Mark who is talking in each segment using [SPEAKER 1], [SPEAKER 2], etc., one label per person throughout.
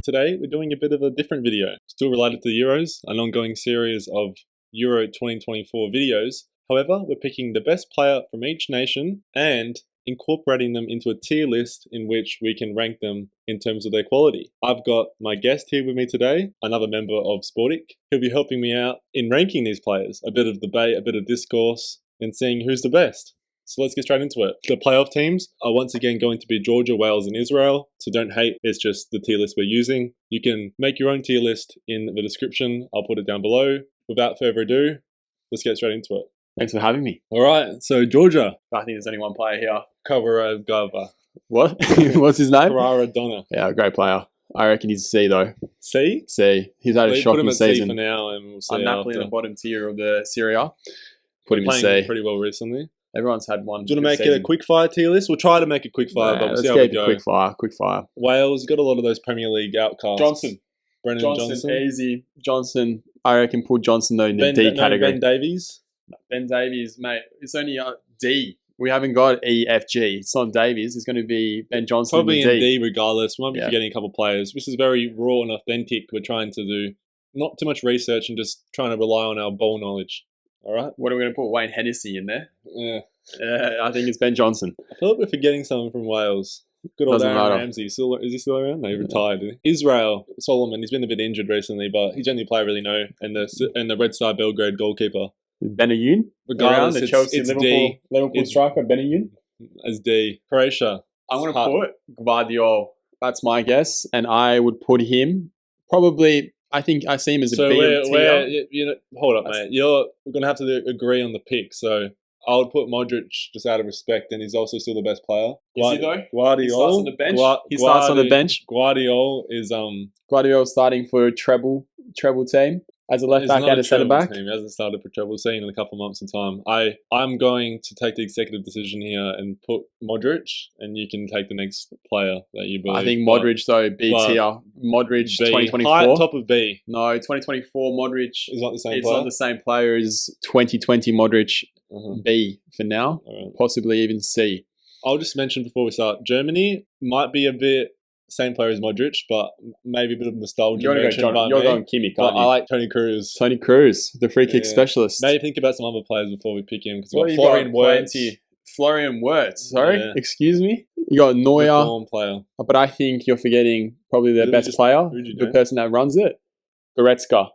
[SPEAKER 1] Today we're doing a bit of a different video, still related to the Euros, an ongoing series of Euro 2024 videos. However, we're picking the best player from each nation and incorporating them into a tier list in which we can rank them in terms of their quality. I've got my guest here with me today, another member of Sportic. He'll be helping me out in ranking these players, a bit of debate, a bit of discourse, and seeing who's the best. So let's get straight into it. The playoff teams are once again going to be Georgia, Wales, and Israel. So don't hate, it's just the tier list we're using. You can make your own tier list in the description. I'll put it down below. Without further ado, let's get straight into it.
[SPEAKER 2] Thanks for having me.
[SPEAKER 1] All right, so Georgia.
[SPEAKER 2] I think there's only one player here.
[SPEAKER 1] Kavaragava.
[SPEAKER 2] What? What's his name?
[SPEAKER 1] Karadonna.
[SPEAKER 2] Yeah, great player. I reckon he's a C though.
[SPEAKER 1] C?
[SPEAKER 2] C. He's had a shocking
[SPEAKER 1] put him at
[SPEAKER 2] season.
[SPEAKER 1] C for now, and we'll see
[SPEAKER 2] I'm Napoli in
[SPEAKER 1] after.
[SPEAKER 2] the bottom tier of the Serie A. Put him in
[SPEAKER 1] Playing
[SPEAKER 2] C.
[SPEAKER 1] pretty well recently.
[SPEAKER 2] Everyone's had one.
[SPEAKER 1] Do you want to make it a quick fire tier list? We'll try to make a quick fire, but we'll see how we go.
[SPEAKER 2] Quick fire.
[SPEAKER 1] Wales, you got a lot of those Premier League outcasts. Brennan Johnson.
[SPEAKER 2] Easy. Johnson. I reckon put Johnson though in the D category.
[SPEAKER 1] Ben Davies.
[SPEAKER 2] Ben Davies, mate. It's only D. We haven't got E, F, G. It's not Davies. It's going to be Ben Johnson.
[SPEAKER 1] Probably
[SPEAKER 2] in
[SPEAKER 1] in D regardless. We might be
[SPEAKER 2] Yeah.
[SPEAKER 1] forgetting a couple of players. This is very raw and authentic. We're trying to do not too much research and just trying to rely on our ball knowledge. All right?
[SPEAKER 2] What are we going to put Wayne Hennessy in there?
[SPEAKER 1] Yeah.
[SPEAKER 2] I think it's Ben Johnson.
[SPEAKER 1] I feel like we're forgetting someone from Wales. Good old
[SPEAKER 2] Doesn't
[SPEAKER 1] Aaron
[SPEAKER 2] matter.
[SPEAKER 1] Ramsey. Is he still around? No, he retired. Didn't he? Israel, Solomon. He's been a bit injured recently, but he's the only player I really know. And the Red Star Belgrade goalkeeper.
[SPEAKER 2] Benayoun?
[SPEAKER 1] Regardless,
[SPEAKER 2] the Chelsea
[SPEAKER 1] it's
[SPEAKER 2] Liverpool
[SPEAKER 1] It's-
[SPEAKER 2] striker Benayoun.
[SPEAKER 1] As D. Croatia.
[SPEAKER 2] I'm going to put Guardiola. That's my guess, and I would put him probably. I think I see him as a
[SPEAKER 1] So
[SPEAKER 2] B
[SPEAKER 1] we're
[SPEAKER 2] tier.
[SPEAKER 1] hold up, mate. We're gonna have to agree on the pick. So I would put Modric just out of respect, and he's also still the best player.
[SPEAKER 2] Is he though?
[SPEAKER 1] Guardiola.
[SPEAKER 2] He starts on the bench. He starts on the bench.
[SPEAKER 1] Guardiola is
[SPEAKER 2] Guardiola starting for a treble team as a left
[SPEAKER 1] is
[SPEAKER 2] back
[SPEAKER 1] not
[SPEAKER 2] and a centre back.
[SPEAKER 1] team. He hasn't started for treble team in a couple of months of time. I'm going to take the executive decision here and put Modric, and you can take the next player that you believe.
[SPEAKER 2] I think Modric though B tier. Modric
[SPEAKER 1] B,
[SPEAKER 2] 2024.
[SPEAKER 1] high, top of B.
[SPEAKER 2] No, 2024 Modric.
[SPEAKER 1] Is not the same
[SPEAKER 2] It's
[SPEAKER 1] player.
[SPEAKER 2] not the same player as 2020 Modric.
[SPEAKER 1] Uh-huh.
[SPEAKER 2] B for now,
[SPEAKER 1] All right.
[SPEAKER 2] possibly even C.
[SPEAKER 1] I'll just mention before we start, Germany might be a bit same player as Modric, but maybe a bit of nostalgia.
[SPEAKER 2] You're going Kimmich,
[SPEAKER 1] But
[SPEAKER 2] aren't
[SPEAKER 1] I
[SPEAKER 2] you?
[SPEAKER 1] like Tony Cruz.
[SPEAKER 2] Tony Cruz, the free kick
[SPEAKER 1] Yeah.
[SPEAKER 2] specialist.
[SPEAKER 1] Maybe think about some other players before we pick him, because
[SPEAKER 2] What
[SPEAKER 1] we've
[SPEAKER 2] have
[SPEAKER 1] got
[SPEAKER 2] you
[SPEAKER 1] Florian
[SPEAKER 2] got?
[SPEAKER 1] Wirtz,
[SPEAKER 2] Plenty. Florian Wirtz. Sorry,
[SPEAKER 1] Yeah.
[SPEAKER 2] excuse me. You got Neuer,
[SPEAKER 1] reform player.
[SPEAKER 2] but I think you're forgetting probably their
[SPEAKER 1] Who
[SPEAKER 2] best
[SPEAKER 1] just-
[SPEAKER 2] player,
[SPEAKER 1] who'd you
[SPEAKER 2] the
[SPEAKER 1] do?
[SPEAKER 2] person that runs it, Goretzka.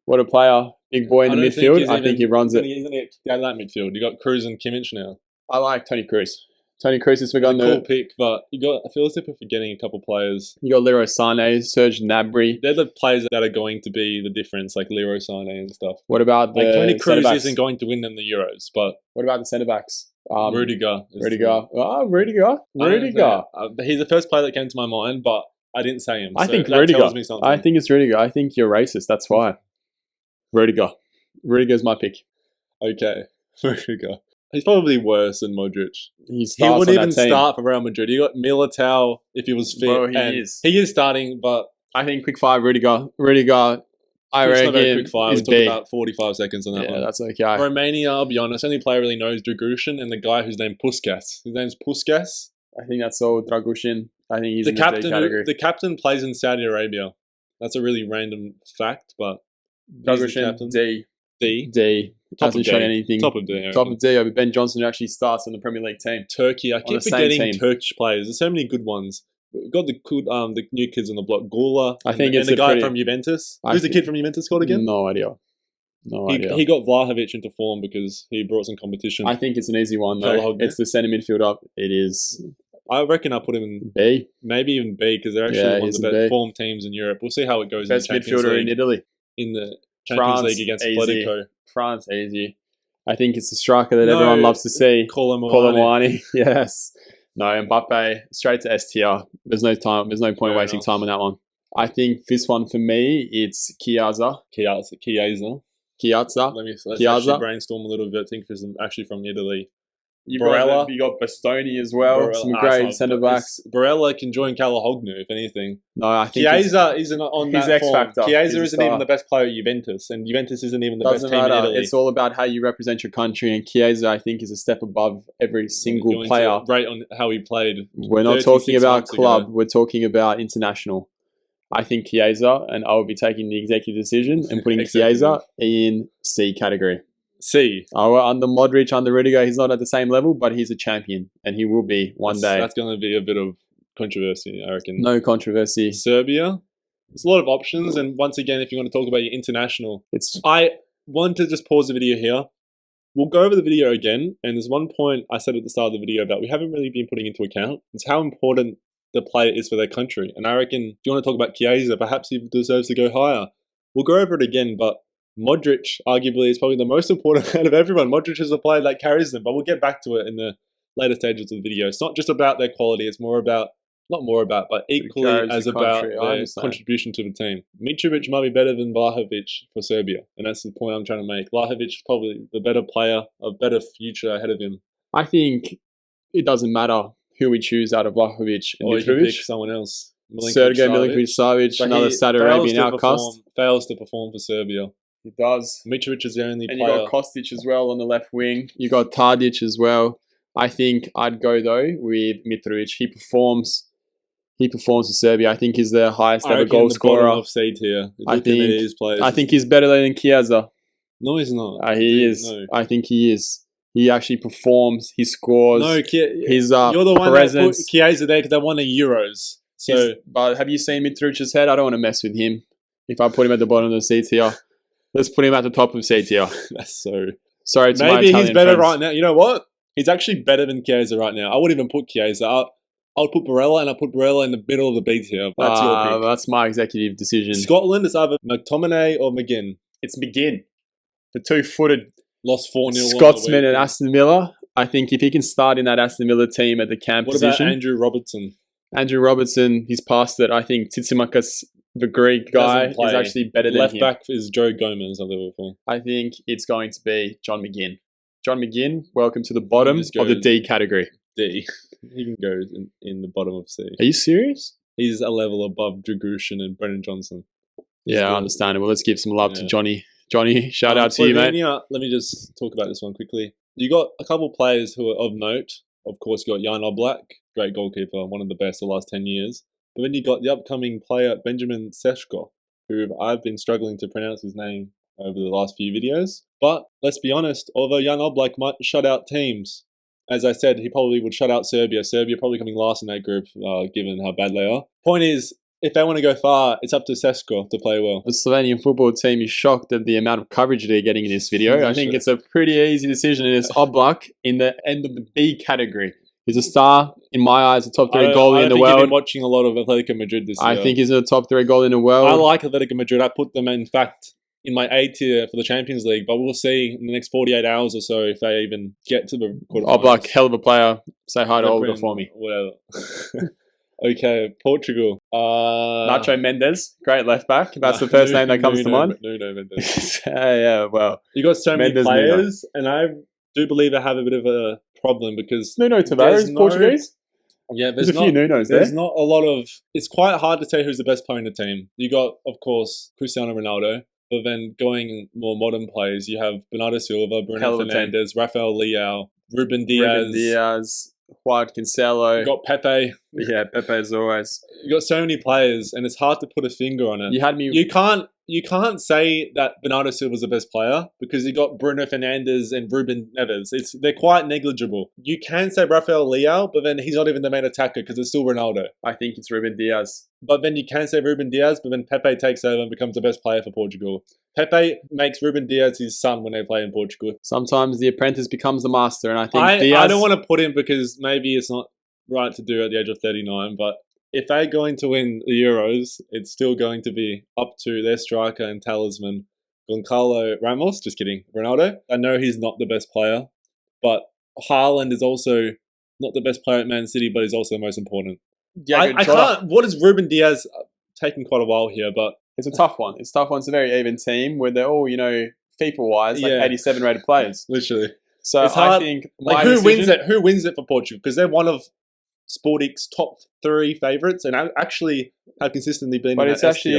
[SPEAKER 2] What a player, big boy in the midfield. I think he runs it.
[SPEAKER 1] He's only at that midfield. You got Cruz and Kimmich now.
[SPEAKER 2] I like Tony Cruz. Tony Cruz has forgotten
[SPEAKER 1] Cool pick, but I feel as if we're forgetting a couple players.
[SPEAKER 2] You got Leroy Sané, Serge Gnabry.
[SPEAKER 1] They're the players that are going to be the difference, like Leroy Sané and stuff.
[SPEAKER 2] What about the
[SPEAKER 1] Like Tony Cruz
[SPEAKER 2] centre-backs?
[SPEAKER 1] isn't going to win them the Euros, but
[SPEAKER 2] What about the centre backs?
[SPEAKER 1] Rudiger.
[SPEAKER 2] Rudiger. Rudiger.
[SPEAKER 1] I don't
[SPEAKER 2] Rudiger.
[SPEAKER 1] know. He's the first player that came to my mind, but I didn't say him.
[SPEAKER 2] I
[SPEAKER 1] so
[SPEAKER 2] think
[SPEAKER 1] that
[SPEAKER 2] Rudiger.
[SPEAKER 1] tells me something.
[SPEAKER 2] I think it's Rudiger. I think you're racist. That's why. Rudiger. Rudiger's my pick.
[SPEAKER 1] Okay, Rudiger. He's probably worse than Modric.
[SPEAKER 2] He
[SPEAKER 1] He
[SPEAKER 2] starts
[SPEAKER 1] wouldn't
[SPEAKER 2] on
[SPEAKER 1] even
[SPEAKER 2] that team.
[SPEAKER 1] start for Real Madrid. You got Militao if he was fit.
[SPEAKER 2] Bro, he
[SPEAKER 1] and
[SPEAKER 2] is.
[SPEAKER 1] He is starting, but
[SPEAKER 2] I think quick fire Rudiger. Rudiger, I
[SPEAKER 1] it's
[SPEAKER 2] reckon,
[SPEAKER 1] not very quick fire.
[SPEAKER 2] is
[SPEAKER 1] We took
[SPEAKER 2] B.
[SPEAKER 1] about 45 seconds on that
[SPEAKER 2] Yeah,
[SPEAKER 1] one.
[SPEAKER 2] that's okay.
[SPEAKER 1] Romania, I'll be honest, only player I really knows Dragushin and the guy who's named Puskas. His name's Puskas.
[SPEAKER 2] I think that's all Dragushin. I think he's
[SPEAKER 1] The
[SPEAKER 2] in the D
[SPEAKER 1] captain,
[SPEAKER 2] category.
[SPEAKER 1] the captain plays in Saudi Arabia. That's a really random fact, but he's the
[SPEAKER 2] Dragushin,
[SPEAKER 1] captain.
[SPEAKER 2] D.
[SPEAKER 1] D. Top
[SPEAKER 2] Hasn't
[SPEAKER 1] of
[SPEAKER 2] shown
[SPEAKER 1] D.
[SPEAKER 2] anything.
[SPEAKER 1] Top of D. I
[SPEAKER 2] Top
[SPEAKER 1] reckon.
[SPEAKER 2] of D over Ben Johnson, who actually starts on the Premier League team.
[SPEAKER 1] Turkey. I
[SPEAKER 2] On
[SPEAKER 1] keep
[SPEAKER 2] the same
[SPEAKER 1] forgetting
[SPEAKER 2] team.
[SPEAKER 1] Turkish players. There's so many good ones. We've got the new kids on the block. Gula.
[SPEAKER 2] I think
[SPEAKER 1] and
[SPEAKER 2] it's
[SPEAKER 1] the
[SPEAKER 2] a
[SPEAKER 1] guy
[SPEAKER 2] pretty-
[SPEAKER 1] from Juventus.
[SPEAKER 2] I
[SPEAKER 1] Who's the
[SPEAKER 2] think-
[SPEAKER 1] kid from Juventus called again?
[SPEAKER 2] No idea. No idea.
[SPEAKER 1] He got Vlahovic into form because he brought some competition.
[SPEAKER 2] I think it's an easy one, though.
[SPEAKER 1] Hello,
[SPEAKER 2] It's the centre midfield up. It is
[SPEAKER 1] I reckon I'll put him in
[SPEAKER 2] B.
[SPEAKER 1] maybe even B because they're actually
[SPEAKER 2] Yeah,
[SPEAKER 1] one of
[SPEAKER 2] he's
[SPEAKER 1] the
[SPEAKER 2] a
[SPEAKER 1] best
[SPEAKER 2] B.
[SPEAKER 1] form teams in Europe. We'll see how it goes
[SPEAKER 2] Best
[SPEAKER 1] in the Champions
[SPEAKER 2] midfielder
[SPEAKER 1] League.
[SPEAKER 2] in Italy.
[SPEAKER 1] In the Champions
[SPEAKER 2] France,
[SPEAKER 1] League against
[SPEAKER 2] easy.
[SPEAKER 1] Atletico.
[SPEAKER 2] France, easy. I think it's the striker that
[SPEAKER 1] No,
[SPEAKER 2] everyone loves to see.
[SPEAKER 1] Colomwani.
[SPEAKER 2] Colomwani. Yes. No, Mbappe, straight to S tier. There's no time. There's no point
[SPEAKER 1] Fair
[SPEAKER 2] wasting
[SPEAKER 1] enough.
[SPEAKER 2] time on that one. I think this one for me, it's Chiesa.
[SPEAKER 1] Chiesa.
[SPEAKER 2] Chiesa.
[SPEAKER 1] Let's
[SPEAKER 2] Chiesa.
[SPEAKER 1] actually brainstorm a little bit. I think it's actually from Italy.
[SPEAKER 2] You
[SPEAKER 1] Barella.
[SPEAKER 2] got Bastoni as well.
[SPEAKER 1] Barella-
[SPEAKER 2] Some
[SPEAKER 1] it's
[SPEAKER 2] great
[SPEAKER 1] not-
[SPEAKER 2] centre backs.
[SPEAKER 1] Barella can join Calahoglu, if anything.
[SPEAKER 2] No, I think it's-
[SPEAKER 1] Chiesa isn't on
[SPEAKER 2] he's
[SPEAKER 1] that
[SPEAKER 2] X
[SPEAKER 1] form.
[SPEAKER 2] factor. He's
[SPEAKER 1] Chiesa
[SPEAKER 2] a
[SPEAKER 1] isn't even
[SPEAKER 2] star.
[SPEAKER 1] the best player at Juventus, and Juventus isn't even the best
[SPEAKER 2] doesn't
[SPEAKER 1] team in
[SPEAKER 2] matter.
[SPEAKER 1] Italy.
[SPEAKER 2] It's all about how you represent your country, and Chiesa, I think, is a step above every single
[SPEAKER 1] Going to
[SPEAKER 2] player.
[SPEAKER 1] rate on how he played.
[SPEAKER 2] We're not
[SPEAKER 1] 36
[SPEAKER 2] talking about
[SPEAKER 1] months ago.
[SPEAKER 2] club. We're talking about international. I think Chiesa, and I will be taking the executive decision and putting
[SPEAKER 1] Executive.
[SPEAKER 2] Chiesa in C category.
[SPEAKER 1] C.
[SPEAKER 2] Under Modric, under Rudiger, he's not at the same level, but he's a champion, and he will be one day.
[SPEAKER 1] That's going to be a bit of controversy, I reckon.
[SPEAKER 2] No controversy.
[SPEAKER 1] Serbia. There's a lot of options, and once again, if you want to talk about your international, I want to just pause the video here. We'll go over the video again, and there's one point I said at the start of the video that we haven't really been putting into account. It's how important the player is for their country. And I reckon if you want to talk about Chiesa, perhaps he deserves to go higher. We'll go over it again, but Modric arguably is probably the most important out of everyone. Modric is the player that carries them, but we'll get back to it in the later stages of the video. It's not just about their quality, it's but equally as about their contribution to the team. Mitrovic might be better than Vlahovic for Serbia, and that's the point I'm trying to make. Vlahovic is probably the better player, a better future ahead of him.
[SPEAKER 2] I think it doesn't matter who we choose out of Vlahovic and
[SPEAKER 1] Or you can
[SPEAKER 2] Mitrovic.
[SPEAKER 1] pick someone else.
[SPEAKER 2] Sergej Milinkovic-Savic, another Saudi Arabian outcast.
[SPEAKER 1] Fails to perform for Serbia.
[SPEAKER 2] He does.
[SPEAKER 1] Mitrovic is the only
[SPEAKER 2] and
[SPEAKER 1] player.
[SPEAKER 2] You got Kostic as well on the left wing. You got Tadic as well. I think I'd go though with Mitrovic. He performs for Serbia. I think he's their highest ever goal scorer.
[SPEAKER 1] Of seed here.
[SPEAKER 2] I think he's better than Chiesa.
[SPEAKER 1] No, he's not.
[SPEAKER 2] He is. No. I think he is. He actually performs. He scores.
[SPEAKER 1] No,
[SPEAKER 2] his
[SPEAKER 1] you're the one
[SPEAKER 2] presence.
[SPEAKER 1] that put Chiesa there because they won the Euros. So,
[SPEAKER 2] but have you seen Mitrovic's head? I don't want to mess with him. If I put him at the bottom of the C tier, let's put him at the top of C tier.
[SPEAKER 1] That's so.
[SPEAKER 2] Sorry to
[SPEAKER 1] maybe
[SPEAKER 2] my
[SPEAKER 1] he's better
[SPEAKER 2] friends.
[SPEAKER 1] right now. You know what? He's actually better than Chiesa right now. I wouldn't even put Chiesa. I would put Barella, and I put Barella in the middle of the B tier. That's your pick.
[SPEAKER 2] That's my executive decision.
[SPEAKER 1] Scotland is either McTominay or McGinn.
[SPEAKER 2] It's McGinn. The two-footed
[SPEAKER 1] lost 4-0
[SPEAKER 2] Scotsman at Aston Villa. I think if he can start in that Aston Villa team at the camp position.
[SPEAKER 1] What about Andrew Robertson?
[SPEAKER 2] Andrew Robertson, he's past it. I think Tsitsimakas, the Greek guy, is actually better than him.
[SPEAKER 1] Left back is Joe Gomez of Liverpool.
[SPEAKER 2] I think it's going to be John McGinn. John McGinn, welcome to the bottom of the D category.
[SPEAKER 1] D. He can go in the bottom of C.
[SPEAKER 2] Are you serious?
[SPEAKER 1] He's a level above Dragushin and Brennan Johnson.
[SPEAKER 2] Yeah, understandable. Let's give some love to Johnny. Johnny, shout out to you, mate.
[SPEAKER 1] Let me just talk about this one quickly. You got a couple of players who are of note. Of course, you got Jan Oblak, great goalkeeper, one of the best of the last 10 years. But then you got the upcoming player Benjamin Sesko, who I've been struggling to pronounce his name over the last few videos. But let's be honest, although Jan Oblak might shut out teams, as I said, he probably would shut out Serbia. Serbia probably coming last in that group, given how bad they are. Point is, if they want to go far, it's up to Sesko to play well.
[SPEAKER 2] The Slovenian football team is shocked at the amount of coverage they're getting in this video. I think it's a pretty easy decision. And it's Oblak in the end of the B category. He's a star, in my eyes, a top 3 goalie in the world.
[SPEAKER 1] I've been watching a lot of Atletico Madrid this year.
[SPEAKER 2] I think he's a top 3 goalie in the world.
[SPEAKER 1] I like Atletico Madrid. I put them, in fact, in my A tier for the Champions League, but we'll see in the next 48 hours or so if they even get to the quarterfinals.
[SPEAKER 2] Oblak, hell of a player. Say hi to Olga for me.
[SPEAKER 1] Whatever. Okay, Portugal.
[SPEAKER 2] Nacho Mendes, great left back. That's the first name that comes to mind.
[SPEAKER 1] Nuno Mendes.
[SPEAKER 2] Yeah, well.
[SPEAKER 1] You got so many players, and I do believe I have a bit of a problem because
[SPEAKER 2] Nuno Tavares, Portuguese?
[SPEAKER 1] Yeah,
[SPEAKER 2] there's a few Nunos there.
[SPEAKER 1] There's not a lot of... It's quite hard to say who's the best player in the team. You got, of course, Cristiano Ronaldo, but then going more modern players, you have Bernardo Silva, Bruno Fernandes, Rafael Leao, Ruben Diaz,
[SPEAKER 2] Juan Cancelo.
[SPEAKER 1] You got Pepe.
[SPEAKER 2] Yeah, Pepe as always.
[SPEAKER 1] You got so many players, and it's hard to put a finger on it.
[SPEAKER 2] You had me.
[SPEAKER 1] You can't say that Bernardo Silva is the best player because you got Bruno Fernandes and Ruben Neves. They're quite negligible. You can say Rafael Leao, but then he's not even the main attacker because it's still Ronaldo.
[SPEAKER 2] I think it's Ruben Diaz.
[SPEAKER 1] But then you can say Ruben Diaz, but then Pepe takes over and becomes the best player for Portugal. Pepe makes Ruben Diaz his son when they play in Portugal.
[SPEAKER 2] Sometimes the apprentice becomes the master, and I think
[SPEAKER 1] I
[SPEAKER 2] Diaz...
[SPEAKER 1] I don't want to put him because maybe it's not right to do at the age of 39, but if they're going to win the Euros, it's still going to be up to their striker and talisman, Goncalo Ramos. Just kidding, Ronaldo. I know he's not the best player, but Haaland is also not the best player at Man City, but he's also the most important. I can't... What is Ruben Diaz taking quite a while here, but...
[SPEAKER 2] It's a tough one. It's a tough one. It's a very even team where they're all, FIFA-wise, 87 rated players.
[SPEAKER 1] Literally.
[SPEAKER 2] So
[SPEAKER 1] it's hard.
[SPEAKER 2] I think...
[SPEAKER 1] who wins it? Who wins it for Portugal? Because they're one of Sportic's top 3 favourites, and actually have consistently been.
[SPEAKER 2] But that's actually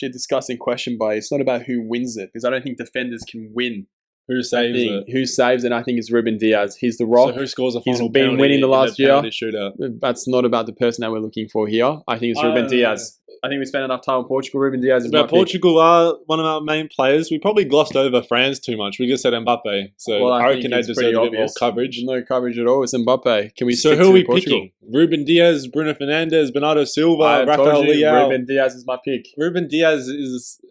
[SPEAKER 2] a disgusting question. But it's not about who wins it, because I don't think defenders can win.
[SPEAKER 1] Who saves it?
[SPEAKER 2] Who saves it? I think it's Ruben Diaz. He's the rock.
[SPEAKER 1] So who scores a final
[SPEAKER 2] He's been winning the last year.
[SPEAKER 1] Shootout?
[SPEAKER 2] That's not about the person that we're looking for here. I think it's Ruben Diaz. I think we spent enough time on Portugal. Ruben Diaz is my
[SPEAKER 1] But Portugal are one of our main players. We probably glossed over France too much. We just said Mbappe. So
[SPEAKER 2] Well,
[SPEAKER 1] I reckon they deserve a bit more coverage.
[SPEAKER 2] No coverage at all. It's Mbappe. Can we
[SPEAKER 1] So
[SPEAKER 2] stick
[SPEAKER 1] who
[SPEAKER 2] to
[SPEAKER 1] are we
[SPEAKER 2] Portugal?
[SPEAKER 1] picking? Ruben Diaz, Bruno Fernandes, Bernardo Silva,
[SPEAKER 2] I
[SPEAKER 1] Rafael
[SPEAKER 2] told you,
[SPEAKER 1] Leao.
[SPEAKER 2] Ruben Diaz is my pick.
[SPEAKER 1] Ruben Diaz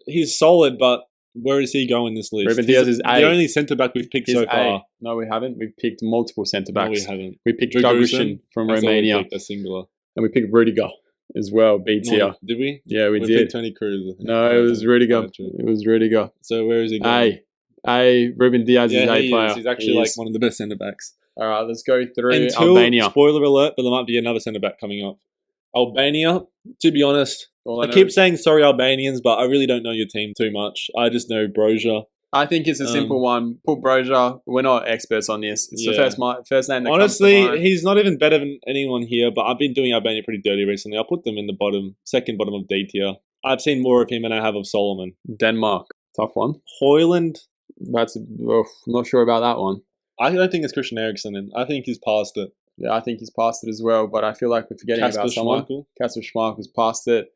[SPEAKER 1] he's solid, but where does he go in this list?
[SPEAKER 2] Ruben Diaz is
[SPEAKER 1] the only centre back we've picked so far.
[SPEAKER 2] No, we haven't. We've picked multiple centre
[SPEAKER 1] No,
[SPEAKER 2] backs.
[SPEAKER 1] we haven't.
[SPEAKER 2] We picked
[SPEAKER 1] Dragusin
[SPEAKER 2] Dragusin from Romania,
[SPEAKER 1] We picked a singular.
[SPEAKER 2] and we picked Rudiger as well. B tier.
[SPEAKER 1] Did we?
[SPEAKER 2] Yeah, we did.
[SPEAKER 1] Picked Tony Cruz.
[SPEAKER 2] No, it was Rudiger. It was Rudiger.
[SPEAKER 1] So where is he going?
[SPEAKER 2] Ruben Diaz is A player.
[SPEAKER 1] He's actually like one of the best centre backs.
[SPEAKER 2] All right, let's go through
[SPEAKER 1] Until,
[SPEAKER 2] Albania.
[SPEAKER 1] spoiler alert, but there might be another centre back coming up. Albania, to be honest,
[SPEAKER 2] All
[SPEAKER 1] I keep saying sorry Albanians, but I really don't know your team too much. I just know Broja.
[SPEAKER 2] I think it's a simple one. Put Broja. We're not experts on this. It's the first name that
[SPEAKER 1] honestly,
[SPEAKER 2] comes to mind.
[SPEAKER 1] he's not even better than anyone here, but I've been doing Albania pretty dirty recently. I'll put them in the second bottom of D tier. I've seen more of him than I have of Solomon.
[SPEAKER 2] Denmark. Tough one.
[SPEAKER 1] Hoyland.
[SPEAKER 2] I'm not sure about that one.
[SPEAKER 1] I don't think it's Christian Eriksen in. I think he's past it.
[SPEAKER 2] Yeah, I think he's past it as well, but I feel like we're forgetting about someone. Kasper Schmeichel's past it.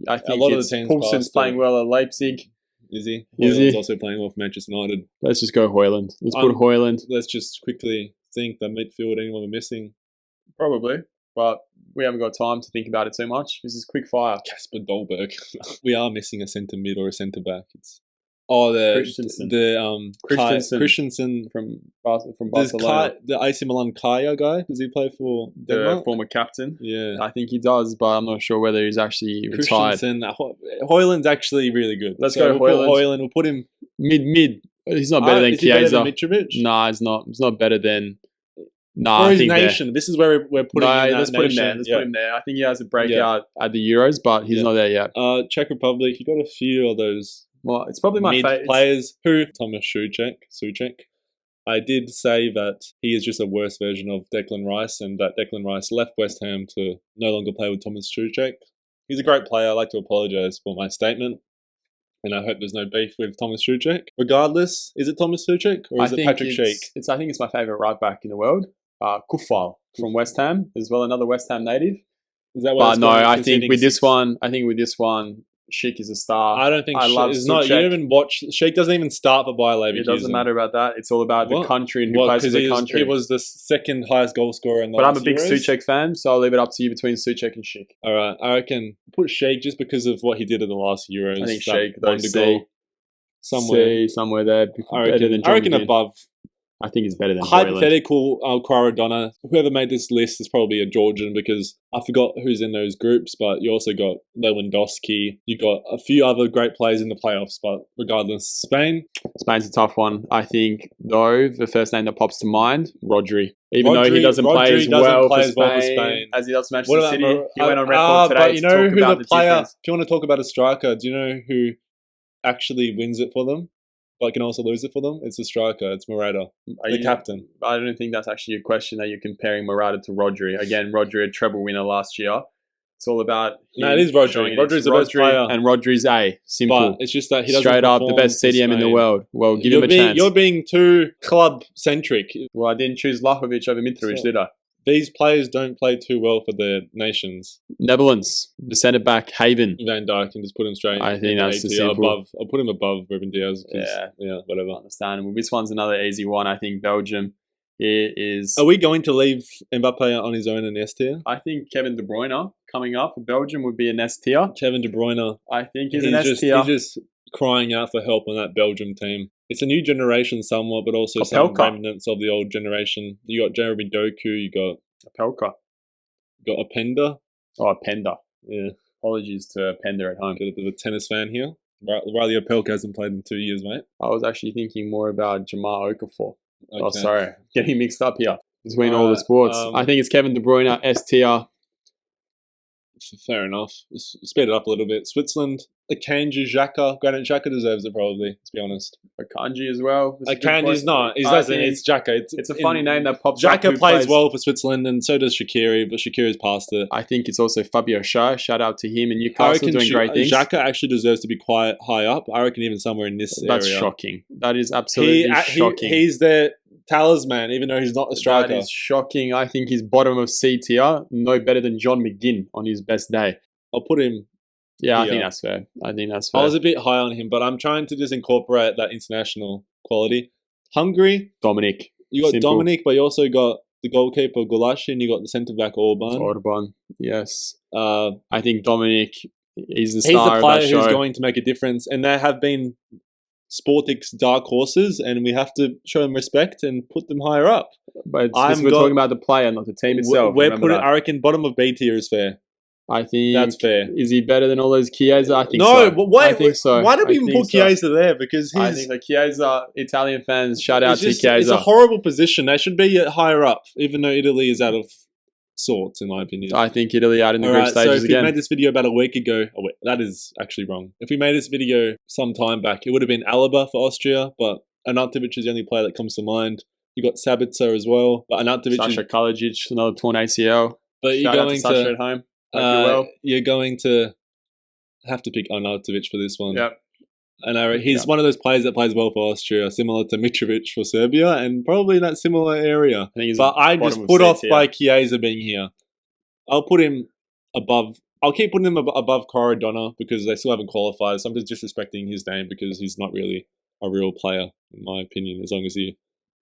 [SPEAKER 2] I think
[SPEAKER 1] a lot of the teams
[SPEAKER 2] Poulsen's playing well at Leipzig.
[SPEAKER 1] Is he? Hoyland's also playing well for Manchester United.
[SPEAKER 2] Let's just go Hoyland. Let's put Hoyland.
[SPEAKER 1] Let's just quickly think the midfield, anyone we're missing.
[SPEAKER 2] Probably, but we haven't got time to think about it too much. This is quick fire.
[SPEAKER 1] Casper Dolberg. We are missing a centre mid or a centre back. Christensen
[SPEAKER 2] from Barcelona.
[SPEAKER 1] The AC Milan Kaya guy. Does he play for Denmark?
[SPEAKER 2] The former captain?
[SPEAKER 1] Yeah.
[SPEAKER 2] I think he does, but I'm not sure whether he's actually retired.
[SPEAKER 1] Hoyland's actually really good.
[SPEAKER 2] Let's go Hoyland.
[SPEAKER 1] We'll put him
[SPEAKER 2] mid. He's not better than Chiesa.
[SPEAKER 1] Mitrovic?
[SPEAKER 2] Nah, he's not. He's not better than.
[SPEAKER 1] For his nation. This is where we're putting him in that
[SPEAKER 2] let's put him there. Let's put him there. I think he has a breakout at the Euros, but he's not there yet.
[SPEAKER 1] Czech Republic, you got a few of those.
[SPEAKER 2] Well, it's probably my favorite
[SPEAKER 1] players. Thomas Souček. I did say that he is just a worse version of Declan Rice, and that Declan Rice left West Ham to no longer play with Thomas Souček. He's a great player. I'd like to apologise for my statement, and I hope there's no beef with Thomas Souček. Regardless, is it Thomas Souček or is it Patrick Schick?
[SPEAKER 2] I think it's my favourite right back in the world. Kufal from West Ham as well, another West Ham native.
[SPEAKER 1] Is that what?
[SPEAKER 2] I think with this one, Schick is a star.
[SPEAKER 1] I don't think Schick is not. You don't even watch. Schick doesn't even start for Bayer Leverkusen.
[SPEAKER 2] It doesn't matter about that. It's all about the country and who plays for the country.
[SPEAKER 1] He was the second highest goal scorer in the
[SPEAKER 2] last But I'm a big
[SPEAKER 1] Euros.
[SPEAKER 2] Souček fan, so I'll leave it up to you between Souček and Schick.
[SPEAKER 1] All right, I reckon put Schick just because of what he did in the last Euros.
[SPEAKER 2] I think Schick, somewhere there.
[SPEAKER 1] I reckon above.
[SPEAKER 2] I think it's better than
[SPEAKER 1] hypothetical Quaradonna. Whoever made this list is probably a Georgian because I forgot who's in those groups, but you also got Lewandowski. You got a few other great players in the playoffs, but regardless, Spain's
[SPEAKER 2] a tough one. I think, though, the first name that pops to mind, Rodri. Even though he doesn't play as well for Spain as he does for Manchester City, he went on record today. But
[SPEAKER 1] you know who the player? If you want to talk about a striker, do you know who actually wins it for them? But can also lose it for them? It's a striker. It's Morata, the captain.
[SPEAKER 2] I don't think that's actually a question that you're comparing Morata to Rodri. Again, Rodri a treble winner last year. It's all about...
[SPEAKER 1] No, it is Rodri. Rodri's the best player.
[SPEAKER 2] And Rodri's A. Simple.
[SPEAKER 1] But it's just that he doesn't
[SPEAKER 2] straight up the best CDM in the world. Well, give him a chance.
[SPEAKER 1] You're being too club-centric.
[SPEAKER 2] Well, I didn't choose Vlahovic over Mitrovic, did I?
[SPEAKER 1] These players don't play too well for their nations.
[SPEAKER 2] Netherlands, the centre back Haven.
[SPEAKER 1] Van Dijk can just put him straight.
[SPEAKER 2] I think that's the simple.
[SPEAKER 1] I'll put him above Ruben Diaz. Yeah, whatever.
[SPEAKER 2] Understandable. This one's another easy one. I think Belgium is.
[SPEAKER 1] Are we going to leave Mbappe on his own in S tier?
[SPEAKER 2] I think Kevin De Bruyne coming up for Belgium would be an S tier.
[SPEAKER 1] Kevin De Bruyne.
[SPEAKER 2] I think he's an S tier.
[SPEAKER 1] He's just crying out for help on that Belgium team. It's a new generation somewhat, but also some remnants of the old generation. You got Jeremy Doku, you got
[SPEAKER 2] Opelka.
[SPEAKER 1] You got Openda.
[SPEAKER 2] Oh, Openda.
[SPEAKER 1] Yeah.
[SPEAKER 2] Apologies to Openda at home.
[SPEAKER 1] Got a bit of a tennis fan here. Riley Opelka hasn't played in 2 years, mate.
[SPEAKER 2] I was actually thinking more about Jamal Okafor. Okay. Oh, sorry. Getting mixed up here between all the sports. I think it's Kevin De Bruyne, S tier.
[SPEAKER 1] Fair enough. Speed it up a little bit. Switzerland, Akanji, Xhaka. Granit Xhaka deserves it probably, to be honest.
[SPEAKER 2] Akanji as well.
[SPEAKER 1] Akanji's not. It's Xhaka.
[SPEAKER 2] It's a funny name that pops up.
[SPEAKER 1] Xhaka plays well for Switzerland, and so does Shaqiri, but Shaqiri's past it.
[SPEAKER 2] I think it's also Fabio Schär. Shout out to him and Newcastle doing great things.
[SPEAKER 1] Xhaka actually deserves to be quite high up. I reckon even somewhere in this area.
[SPEAKER 2] That's shocking. That is absolutely shocking.
[SPEAKER 1] He's their talisman, even though he's not a striker.
[SPEAKER 2] That is shocking. I think he's bottom of C tier. No better than John McGinn on his best day.
[SPEAKER 1] I'll put him
[SPEAKER 2] Yeah, I
[SPEAKER 1] Yeah.
[SPEAKER 2] think that's fair. I think that's
[SPEAKER 1] I
[SPEAKER 2] fair.
[SPEAKER 1] was a bit high on him, but I'm trying to just incorporate that international quality. Hungary,
[SPEAKER 2] Dominic.
[SPEAKER 1] you got
[SPEAKER 2] Simple.
[SPEAKER 1] Dominic, but you also got the goalkeeper Gulashi, and you got the centre back Orban.
[SPEAKER 2] Orban. Yes.
[SPEAKER 1] Uh,
[SPEAKER 2] I think Dominic is the
[SPEAKER 1] he's
[SPEAKER 2] star
[SPEAKER 1] the
[SPEAKER 2] of
[SPEAKER 1] player
[SPEAKER 2] that
[SPEAKER 1] who's
[SPEAKER 2] show.
[SPEAKER 1] going to make a difference, and there have been Sportic's dark horses, and we have to show them respect and put them higher up.
[SPEAKER 2] But we're talking about the player, not the team itself.
[SPEAKER 1] We're putting, I reckon, bottom of B tier is fair.
[SPEAKER 2] I think
[SPEAKER 1] that's fair.
[SPEAKER 2] Is he better than all those Chiesa? I think
[SPEAKER 1] no,
[SPEAKER 2] so.
[SPEAKER 1] But why?
[SPEAKER 2] I think so.
[SPEAKER 1] Why do we even put Chiesa there? Because
[SPEAKER 2] I think the Chiesa Italian fans shout out to Chiesa.
[SPEAKER 1] It's a horrible position. They should be higher up, even though Italy is out of sorts, in my opinion.
[SPEAKER 2] I think Italy out in the group stages
[SPEAKER 1] if we made this video about a week ago, that is actually wrong. If we made this video some time back, it would have been Alaba for Austria, but Arnautovic is the only player that comes to mind. You got Sabitzer as well, but Arnautovic
[SPEAKER 2] Sasha Kalajic, another torn ACL.
[SPEAKER 1] But you're going
[SPEAKER 2] Sasha at home.
[SPEAKER 1] You're going to have to pick Arnautovic for this one.
[SPEAKER 2] Yep.
[SPEAKER 1] And he's one of those players that plays well for Austria, similar to Mitrovic for Serbia, and probably in that similar area. I just put off by Chiesa being here. I'll put him above. I'll keep putting him above Corridona because they still haven't qualified. So I'm just disrespecting his name because he's not really a real player, in my opinion,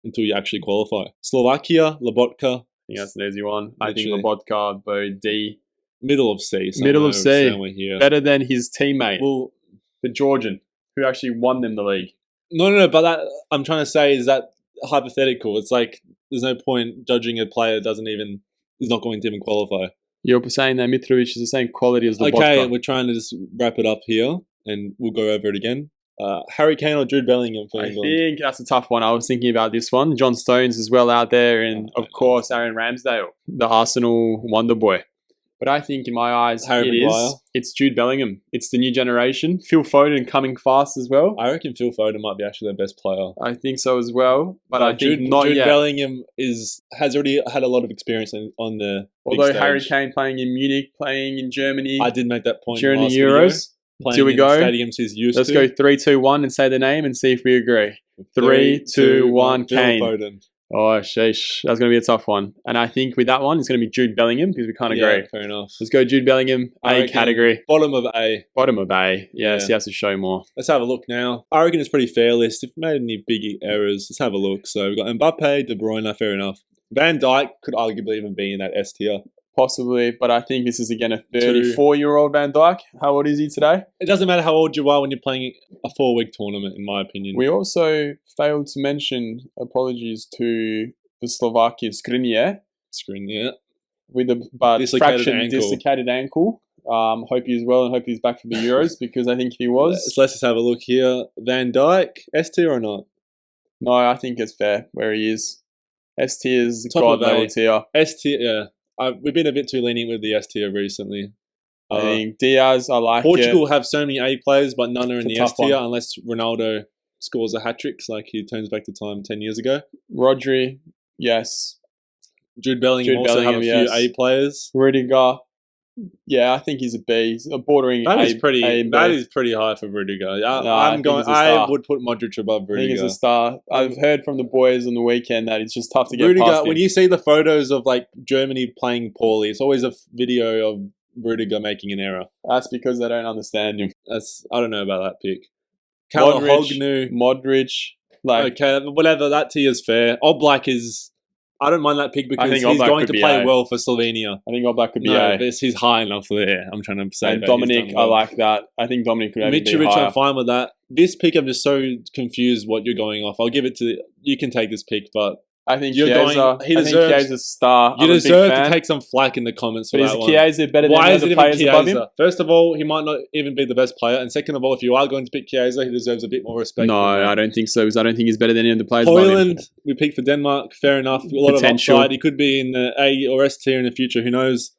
[SPEAKER 1] until you actually qualify. Slovakia, Lobotka.
[SPEAKER 2] I think that's an easy one. I think Lobotka, Bo D.
[SPEAKER 1] Middle of C.
[SPEAKER 2] Middle of C. Better than his teammate, the Georgian, who actually won them the league.
[SPEAKER 1] No, but that I'm trying to say is that hypothetical. It's like there's no point judging a player that is not going to even qualify.
[SPEAKER 2] You're saying that Mitrovic is the same quality as Lobotka.
[SPEAKER 1] Okay, we're trying to just wrap it up here, and we'll go over it again. Harry Kane or Jude Bellingham for England?
[SPEAKER 2] I think that's a tough one. I was thinking about this one. John Stones as well out there, and of course Aaron Ramsdale, the Arsenal wonder boy. But I think in my eyes, it's Jude Bellingham. It's the new generation. Phil Foden coming fast as well.
[SPEAKER 1] I reckon Phil Foden might be actually their best player.
[SPEAKER 2] I think so as well. But I think
[SPEAKER 1] Jude Bellingham has already had a lot of experience on the
[SPEAKER 2] Although Harry Kane playing in Munich, playing in Germany.
[SPEAKER 1] I did make that point
[SPEAKER 2] during the Euros. Here we go.
[SPEAKER 1] Stadiums he's used
[SPEAKER 2] Let's go 3, 2, 1 and say the name and see if we agree. 3, 2, 1, Kane.
[SPEAKER 1] Foden.
[SPEAKER 2] Oh, sheesh. That's going to be a tough one. And I think with that one, it's going to be Jude Bellingham because we can't agree.
[SPEAKER 1] Fair enough.
[SPEAKER 2] Let's go Jude Bellingham, A category.
[SPEAKER 1] Bottom of A.
[SPEAKER 2] Bottom of A. Yes, he has to show more.
[SPEAKER 1] Let's have a look now. I reckon it's a pretty fair list. If we made any big errors, let's have a look. So we've got Mbappe, De Bruyne, fair enough. Van Dijk could arguably even be in that S tier.
[SPEAKER 2] Possibly, but I think this is again a 34-year-old Van Dijk. How old is he today?
[SPEAKER 1] It doesn't matter how old you are when you're playing a 4-week tournament, in my opinion.
[SPEAKER 2] We also failed to mention, apologies to the Slovakia Skriniar. With a dislocated ankle. Hope he's well and hope he's back for the Euros because I think he was.
[SPEAKER 1] So let's just have a look here. Van Dijk, S tier or not?
[SPEAKER 2] No, I think it's fair where he is. S tier is God level tier.
[SPEAKER 1] S tier, yeah. We've been a bit too lenient with the S tier recently.
[SPEAKER 2] I think Diaz, I like
[SPEAKER 1] Portugal have so many A players, but none are in the S tier unless Ronaldo scores a hat-trick like he turns back to time 10 years ago.
[SPEAKER 2] Rodri, yes.
[SPEAKER 1] Jude Bellingham also have a few A players.
[SPEAKER 2] Rudiger, yeah, I think he's a B. He's a bordering
[SPEAKER 1] that
[SPEAKER 2] A.
[SPEAKER 1] Is pretty,
[SPEAKER 2] A
[SPEAKER 1] that is pretty high for Rudiger. I would put Modric above Rudiger.
[SPEAKER 2] I think he's a star. I've heard from the boys on the weekend that it's just tough to get
[SPEAKER 1] Rudiger,
[SPEAKER 2] past him.
[SPEAKER 1] When you see the photos of like Germany playing poorly, it's always a video of Rudiger making an error.
[SPEAKER 2] That's because they don't understand him.
[SPEAKER 1] I don't know about that pick.
[SPEAKER 2] Modric.
[SPEAKER 1] Okay, whatever. That tier is fair. Oblak is... I don't mind that pick because he's going to play well for Slovenia.
[SPEAKER 2] I think Oblak could be A.
[SPEAKER 1] But he's high enough there. I'm trying to say.
[SPEAKER 2] And Dominic, I like that. I think Dominic could be higher.
[SPEAKER 1] I'm fine with that. This pick, I'm just so confused what you're going off. I'll give it to... You can take this pick, but...
[SPEAKER 2] I think Chiesa's a star.
[SPEAKER 1] You deserve to take some flack in the comments for that one.
[SPEAKER 2] Is Chiesa better than the other players above him?
[SPEAKER 1] First of all, he might not even be the best player. And second of all, if you are going to pick Chiesa, he deserves a bit more respect.
[SPEAKER 2] No, I don't think so, because I don't think he's better than any of the players above him.
[SPEAKER 1] Højlund, we picked for Denmark. Fair enough. A lot of upside. He could be in the A or S tier in the future. Who knows?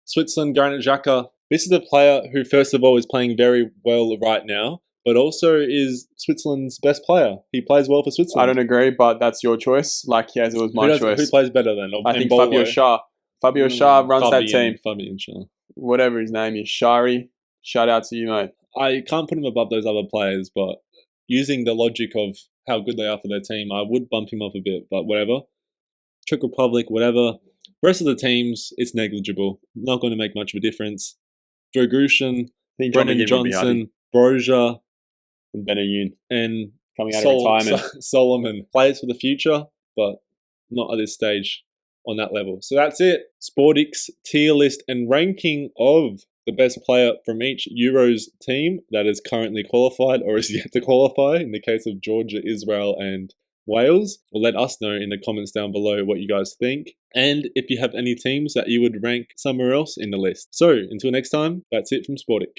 [SPEAKER 1] Switzerland, Granit Xhaka. This is a player who, first of all, is playing very well right now, but also is Switzerland's best player. He plays well for Switzerland.
[SPEAKER 2] I don't agree, but that's your choice. Like Chiesa was my choice.
[SPEAKER 1] Who plays better then?
[SPEAKER 2] I think Fabio Schär. Fabio Schär runs that team.
[SPEAKER 1] Fabian Schär.
[SPEAKER 2] Whatever his name is. Shari. Shout out to you, mate.
[SPEAKER 1] I can't put him above those other players, but using the logic of how good they are for their team, I would bump him up a bit, but whatever. Czech Republic, whatever. Rest of the teams, it's negligible. Not going to make much of a difference. Dragushin,
[SPEAKER 2] I think
[SPEAKER 1] Brennan Johnson, Brozier,
[SPEAKER 2] and Benayoun
[SPEAKER 1] and
[SPEAKER 2] coming out of retirement.
[SPEAKER 1] Solomon. Players for the future, but not at this stage on that level. So that's it. Sportic's tier list and ranking of the best player from each Euros team that is currently qualified or is yet to qualify in the case of Georgia, Israel, and Wales. Well, let us know in the comments down below what you guys think. And if you have any teams that you would rank somewhere else in the list. So until next time, that's it from Sportic.